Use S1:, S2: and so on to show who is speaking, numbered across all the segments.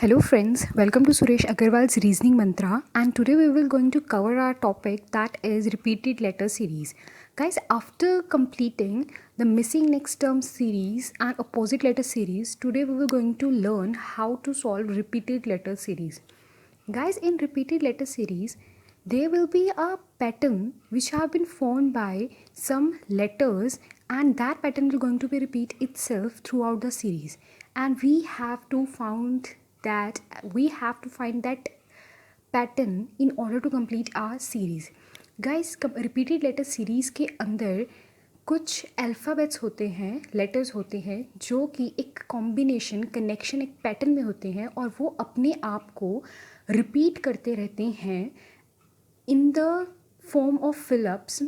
S1: Hello friends, welcome to Suresh Agarwal's Reasoning Mantra, and today we will going to cover our topic that is repeated letter series. Guys, after completing the missing next term series and opposite letter series, today we will going to learn how to solve repeated letter series. Guys, in repeated letter series, there will be a pattern which have been formed by some letters, and that pattern will going to be repeat itself throughout the series, and we have to find that pattern in order to complete our series. Guys, repeated letter series के अंदर कुछ alphabets होते हैं, letters होते हैं जो कि एक कॉम्बिनेशन कनेक्शन एक पैटर्न में होते हैं और वो अपने आप को रिपीट करते रहते हैं in the form of fill-ups.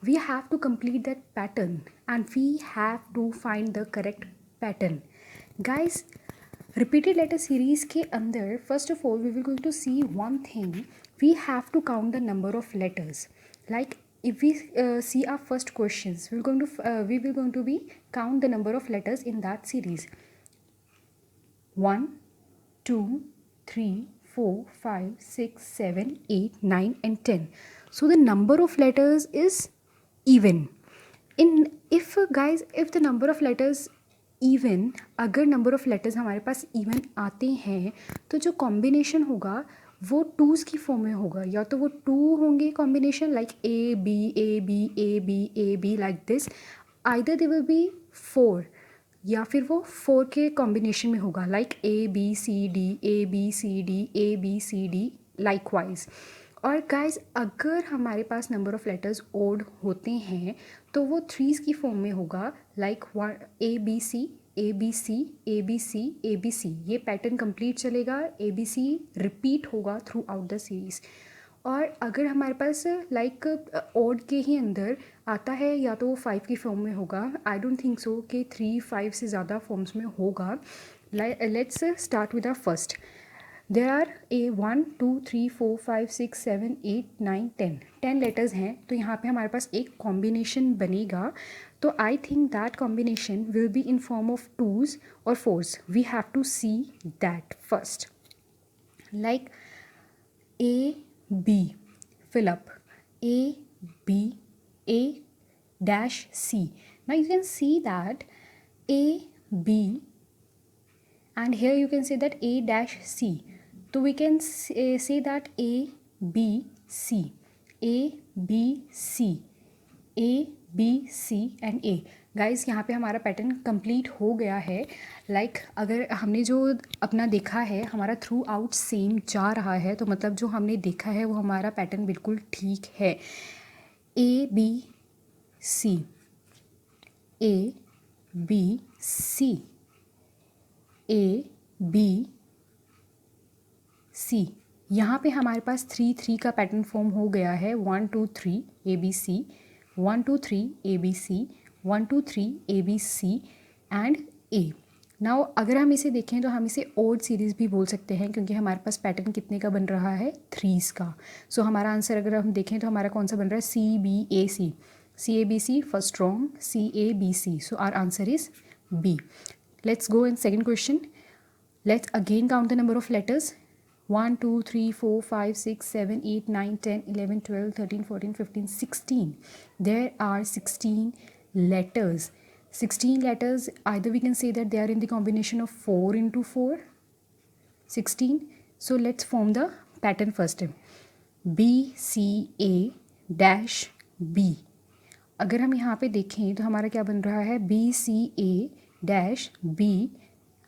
S1: We have to complete that pattern and we have to find the correct pattern. Guys, repeated letter series के अंदर first of all we will going to see one thing. We have to count the number of letters. Like if we see our first questions, we will going to be count the number of letters in that series. 1 2 3 4 5 6 7 8 9 and 10. So the number of letters is even. If the number of letters even, अगर number of letters हमारे पास even आते हैं तो जो combination होगा वो twos की form में होगा, या तो वो टू होंगे combination like A B A B A B A B like this, either they will be four, या फिर वो फोर के कॉम्बिनेशन में होगा like A B C D A B C D A B C D likewise. और guys अगर हमारे पास नंबर ऑफ़ लेटर्स ओड होते हैं तो वो थ्रीज़ की फॉर्म में होगा like A B C A B C A B C A B C. ये पैटर्न कंप्लीट चलेगा, ए बी सी रिपीट होगा थ्रू आउट द सीरीज़. और अगर हमारे पास लाइक ओड के ही अंदर आता है या तो वो फाइव की फॉर्म में होगा. आई डोंट थिंक सो कि 3 5 से ज़्यादा फॉर्म्स में होगा. Let's start with the first. There are 1 2 3 4 5 6 7 8 9 10 letters हैं, तो यहाँ पे हमारे पास एक कॉम्बिनेशन बनेगा. तो I think that combination will be in form of twos और fours. We have to see that first. Like A B fill up A B A dash C. Now you can see that A B and here you can say that A dash C. So we can say that A B C A B C A B C and A. Guys यहाँ पे हमारा pattern complete हो गया है. Like अगर हमने जो अपना देखा है हमारा थ्रू आउट सेम जा रहा है, तो मतलब जो हमने देखा है वो हमारा पैटर्न बिल्कुल ठीक है. A B C A B C A B C. यहाँ पे हमारे पास 3 3 का पैटर्न फॉर्म हो गया है. 1 2 3 A B C, 1 2 3 A B C, 1 2 3 A B C and A. Now अगर हम इसे देखें तो हम इसे ओड सीरीज़ भी बोल सकते हैं क्योंकि हमारे पास पैटर्न कितने का बन रहा है, थ्रीज़ का. सो हमारा आंसर अगर हम देखें तो हमारा कौन सा बन रहा है, C B A C. C A B C first wrong, C A B C. So our answer is B. Let's go in second question. Let's again count the number of letters. 1 2 3 4 5 6 7 8 9 10 11 12 13 14 15 16. There are 16 letters. 16 letters, either we can say that they are in the combination of 4 into 4, 16. So let's form the pattern first. B C A dash B. अगर हम यहाँ पे देखें तो हमारा क्या बन रहा है, B C A dash B.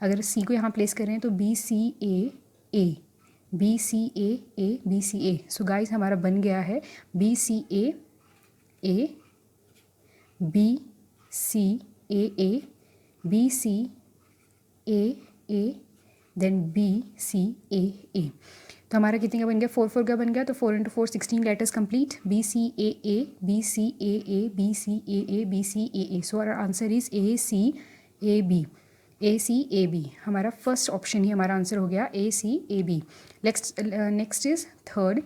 S1: अगर C को यहाँ प्लेस करें तो B C A A, B C A A B C A. So guys हमारा बन गया है B C A A B C A A B C A A then B C A A. तो हमारा कितने का बन गया, 4 4 का बन गया. तो 4 into 4 16 letters complete. B C A A B C A A B C A A B C A A. So our answer is A C A B. A C A B हमारा first option ही हमारा answer हो गया, A C A B. Next is third.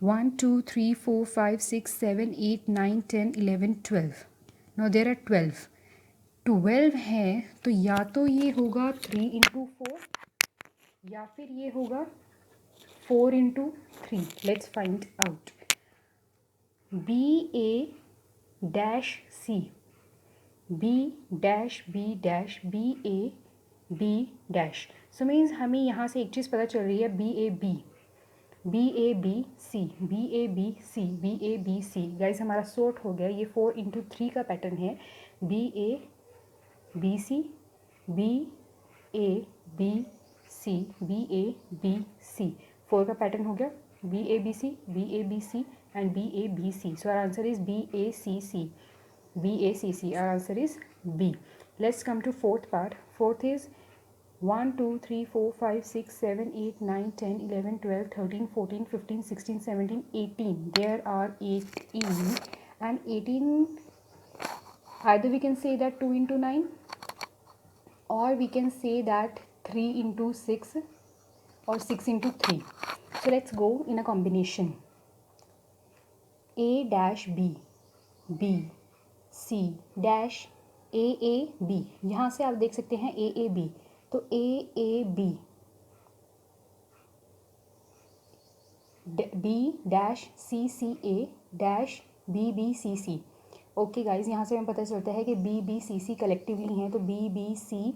S1: 1 2 3 4 5 6 7 8 9 10 11 12. Now there are 12 है, तो या तो ये होगा 3 into 4 या फिर ये होगा 4 into 3. Let's find out. BA-C, B-B-B-B. So means हमें यहाँ से एक चीज़ पता चल रही है, BAB, गाइज हमारा सॉर्ट हो गया. ये 4 into 3 का पैटर्न है. BABC, BABC, BABC, 4 का पैटर्न हो गया. BABC, BABC and BABC. So our answer is BACC. BACC. Our answer is B. Let's come to fourth part. Fourth is 1, 2, 3, 4, 5, 6, 7, 8, 9, 10, 11, 12, 13, 14, 15, 16, 17, 18. There are 18. And 18, either we can say that 2 into 9, or we can say that 3 into 6, or 6 into 3. So let's go in a combination. A-B, B-C dash A-A-B. यहाँ से आप देख सकते हैं A-A-B. तो A-A-B, B-C-C-A dash B-B-C-C. Okay guys, यहाँ से हमें पता चलता है कि B-B-C-C कलेक्टिवली हैं, तो B-B-C-C.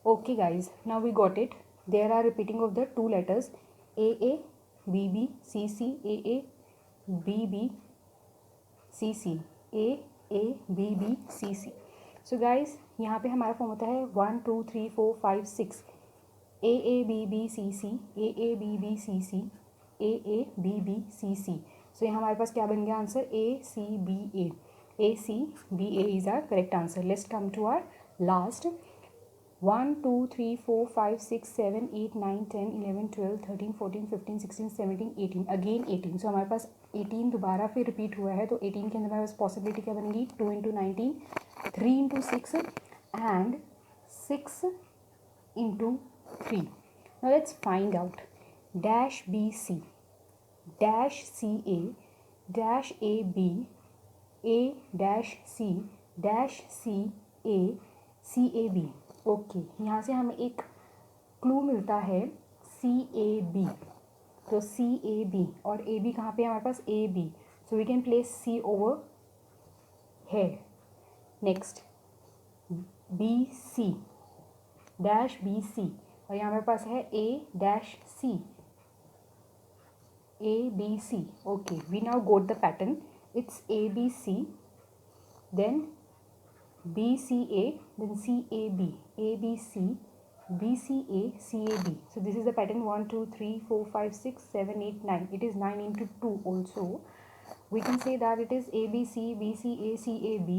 S1: Okay guys, now we got it. There are repeating of the 2 letters, AA, BB, CC, AA, BB, CC, AA, BB, CC. So guys, यहाँ पे हमारा फॉर्म होता है 1, 2, 3, 4, 5, 6. AA, BB, CC, AA, BB, CC, AA, BB, CC. So यहाँ हमारे पास क्या बन गया answer? ACBA. ACBA is our correct answer. Let's come to our last. 1, 2, 3, 4, 5, 6, 7, 8, 9, 10, 11, 12, 13, 14, 15, 16, 17, 18. Again 18. सो हमारे पास 18 दोबारा फिर रिपीट हुआ है. तो 18 के अंदर हमारे पास पॉसिबिलिटी क्या बनेगी? 2 into 19, 3 into 6 and 6 into 3. Now let's find out. Dash BC, dash CA, dash AB, A dash C, dash CA, CAB. Okay, यहाँ से हमें एक क्लू मिलता है CAB. तो CAB और AB कहाँ पे है हमारे पास? AB. So we can place C over here. Next BC dash BC और यहाँ हमारे पास है A dash C, ABC. Okay, we now got the pattern. It's ABC, then BCA, then CAB, ABC, BCA, CAB. So this is the pattern 1, 2, 3, 4, 5, 6, 7, 8, 9. It is 9 into 2 also. We can say that it is ABC, BCA, CAB,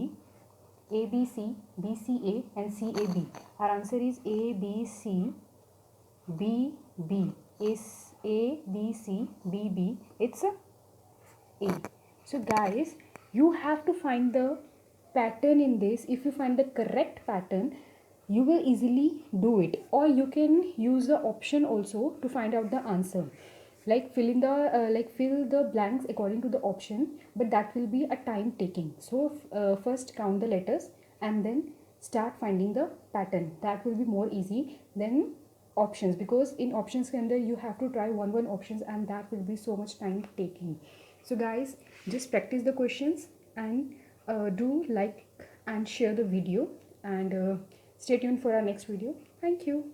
S1: ABC, BCA and CAB. Our answer is ABC, BB. Is ABC, BB. It's a. So guys, you have to find the pattern in this. If you find the correct pattern, you will easily do it, or you can use the option also to find out the answer. Like fill in the fill the blanks according to the option, but that will be a time taking. So first count the letters and then start finding the pattern. That will be more easy than options, because in options के अंदर you have to try one options and that will be so much time taking. So guys, just practice the questions and do like and share the video, and stay tuned for our next video. Thank you.